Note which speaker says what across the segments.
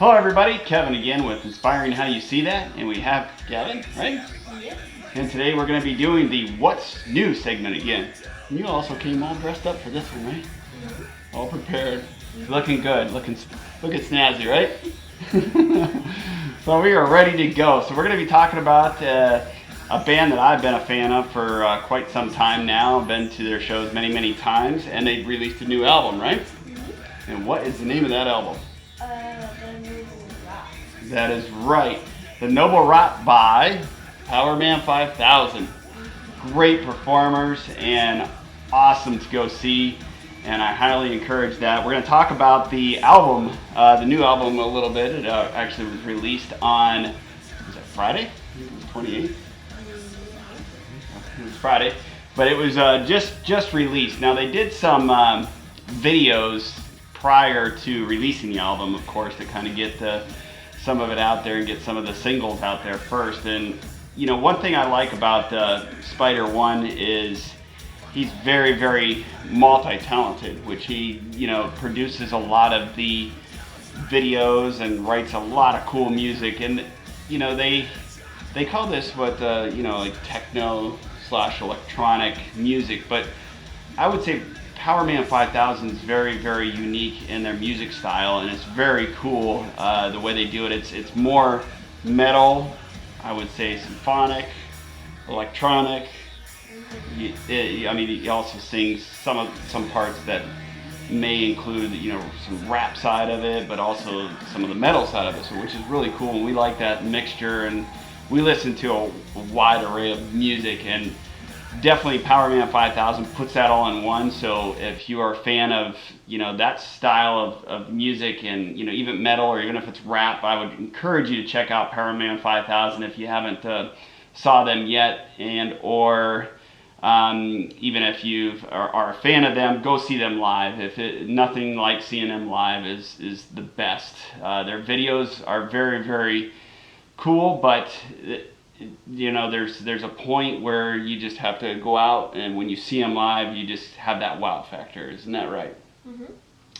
Speaker 1: Hello everybody, Kevin again with Inspiring How You See That, and we have Gavin, right?
Speaker 2: Yep.
Speaker 1: And today we're going to be doing the What's New segment again. And you also came all dressed up for this one, right? Mm-hmm. All prepared, looking good, looking snazzy, right? So we are ready to go. So we're going to be talking about a band that I've been a fan of for quite some time now. I've been to their shows many times, and they've released a new album, right? Mm-hmm. And what is the name of that album?
Speaker 2: The Noble Rot.
Speaker 1: That is right. The Noble Rot by Powerman 5000. Great performers and awesome to go see, and I highly encourage that. We're going to talk about the album, the new album a little bit. It actually was released on, was it Friday? I think it was 28th. It was Friday, but it was just released. Now they did some videos prior to releasing the album, of course, to kind of get some of it out there and get some of the singles out there first. And you know, one thing I like about Spider One is he's very multi-talented, which he, you know, produces a lot of the videos and writes a lot of cool music. And you know, they call this what you know, like techno / electronic music, but I would say Powerman 5000 is very unique in their music style, and it's very cool the way they do it. It's more metal, I would say symphonic, electronic. I mean, he also sings some parts that may include, you know, some rap side of it, but also some of the metal side of it, so which is really cool. And we like that mixture, and we listen to a wide array of music, and definitely Powerman 5000 puts that all in one. So if you are a fan of, you know, that style of music, and you know, even metal, or even if it's rap, I would encourage you to check out Powerman 5000 if you haven't saw them yet, and or even if you are a fan of them, go see them live. Nothing like seeing them live is the best. Their videos are very cool, but you know, there's a point where you just have to go out, and when you see them live, you just have that wow factor. Isn't that right? Mm-hmm.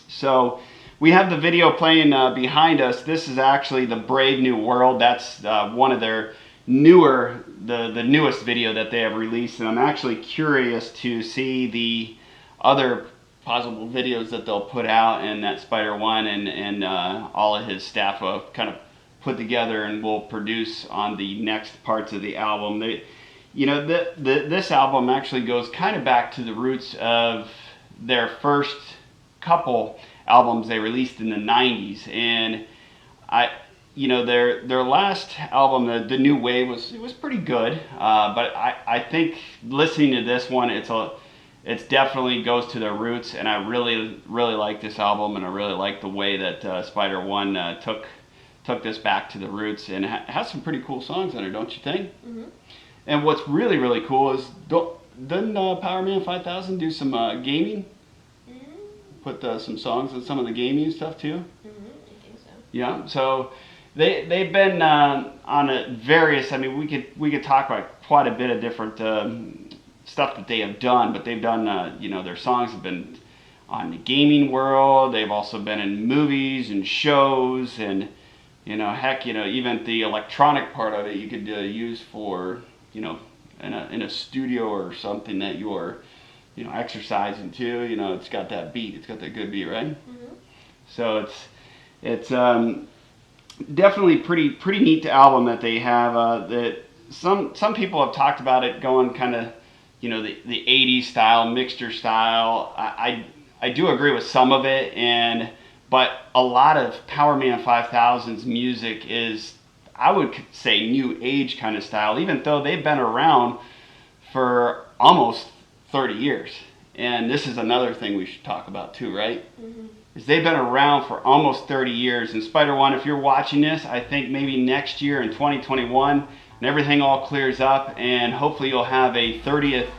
Speaker 1: So we have the video playing behind us. This is actually the Brave New World. That's one of their newer, the newest video that they have released, and I'm actually curious to see the other possible videos that they'll put out, and that Spider One and all of his staff will kind of put together and will produce on the next parts of the album. You know, this album actually goes kind of back to the roots of their first couple albums they released in the 90s, and you know, their last album, the New Wave, was pretty good, but I think listening to this one, it's definitely goes to their roots, and I really like this album, and I really like the way that Spider One took this back to the roots, and has some pretty cool songs on it, don't you think? Mm-hmm. And what's really cool is, didn't Powerman 5000 do some gaming? Mm-hmm. Put some songs on some of the gaming stuff too? Mm-hmm. I think so. Yeah, so they've been on a various, I mean, we could talk about quite a bit of different stuff that they have done, but they've done, you know, their songs have been on the gaming world. They've also been in movies and shows, and you know, heck, you know, even the electronic part of it you could use for, you know, in a studio or something that you're, you know, exercising too. You know, it's got that beat. It's got that good beat, right? Mm-hmm. So it's definitely pretty neat album that they have. That some people have talked about it going kind of, you know, the 80s style, mixture style. I do agree with some of it, but a lot of Powerman 5000's music is, I would say, new age kind of style, even though they've been around for almost 30 years. And this is another thing we should talk about too, right? Mm-hmm. Is they've been around for almost 30 years. And Spider One, if you're watching this, I think maybe next year in 2021, and everything all clears up, and hopefully you'll have a 30th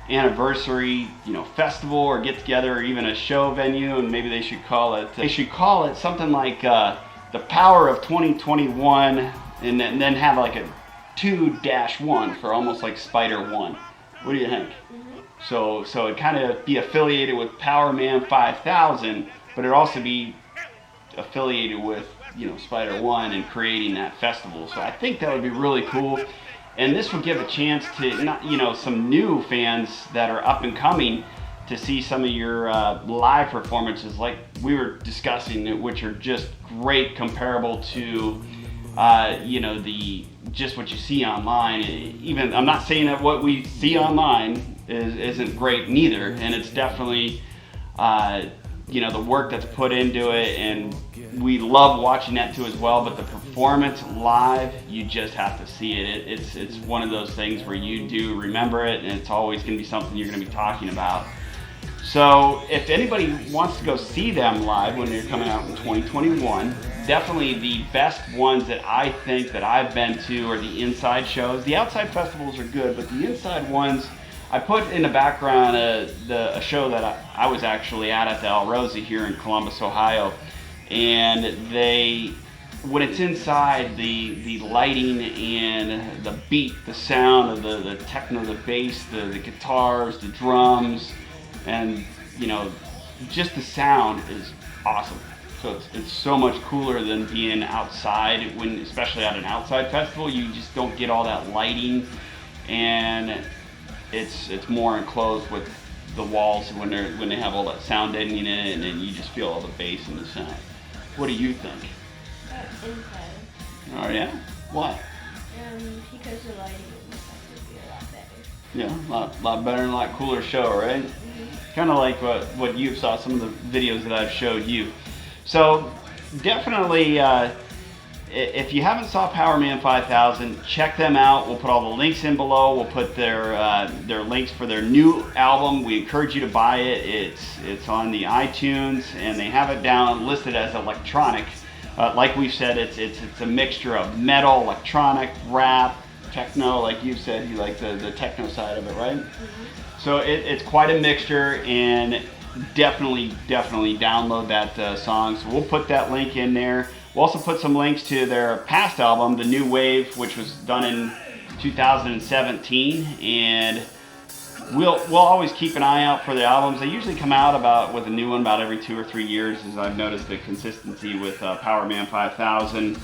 Speaker 1: anniversary, you know, festival or get together, or even a show venue, and maybe they should call it something like the Power of 2021, and then have like a 2-1 for almost like Spider One. What do you think? Mm-hmm. So it kind of be affiliated with Powerman 5000, but it also be affiliated with Spider One and creating that festival. So I think that would be really cool. And this will give a chance to some new fans that are up and coming to see some of your live performances, like we were discussing, which are just great, comparable to just what you see online. Even I'm not saying that what we see online isn't great neither, and it's definitely the work that's put into it, and we love watching that too as well. But the performance live, you just have to see it. It's one of those things where you do remember it, and it's always going to be something you're going to be talking about. So if anybody wants to go see them live when they're coming out in 2021, definitely the best ones that I think that I've been to are the inside shows. The outside festivals are good, but the inside ones, I put in the background a show that I was actually at the El Rosie here in Columbus, Ohio, and when it's inside, the lighting and the beat, the sound of the techno, the bass, the guitars, the drums, and just the sound is awesome. So it's so much cooler than being outside. Especially at an outside festival, you just don't get all that lighting, and it's more enclosed with the walls when they have all that sound deadening in it, and then you just feel all the bass and the sound. What do you think?
Speaker 2: Inside.
Speaker 1: Oh yeah? Why?
Speaker 2: Because the lighting and stuff would be a lot better.
Speaker 1: Yeah, a lot better and a lot cooler show, right? Kind of like what you saw, some of the videos that I've showed you. So definitely, if you haven't saw Powerman 5000, check them out. We'll put all the links in below. We'll put their links for their new album. We encourage you to buy it. It's on the iTunes, and they have it down listed as electronic. Like we've said, it's a mixture of metal, electronic, rap, techno. Like you said, you like the techno side of it, right? So it's quite a mixture, and definitely download that song. So we'll put that link in there. We'll also put some links to their past album, The New Wave, which was done in 2017, and we'll always keep an eye out for the albums. They usually come out with a new one about every 2 or 3 years, as I've noticed the consistency with Powerman 5000.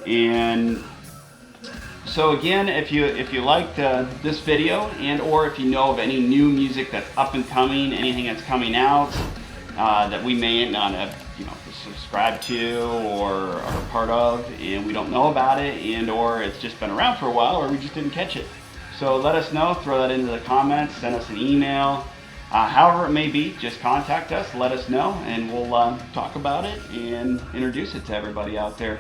Speaker 1: And so again, if you liked this video, and or if you know of any new music that's up and coming, anything that's coming out that we may not have subscribed to or are part of, and we don't know about it, and or it's just been around for a while, or we just didn't catch it. So let us know, throw that into the comments, send us an email, however it may be, just contact us, let us know, and we'll talk about it and introduce it to everybody out there.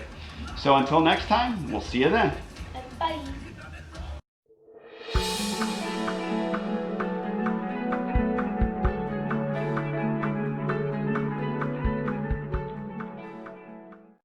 Speaker 1: So until next time, we'll see you then.
Speaker 2: Bye.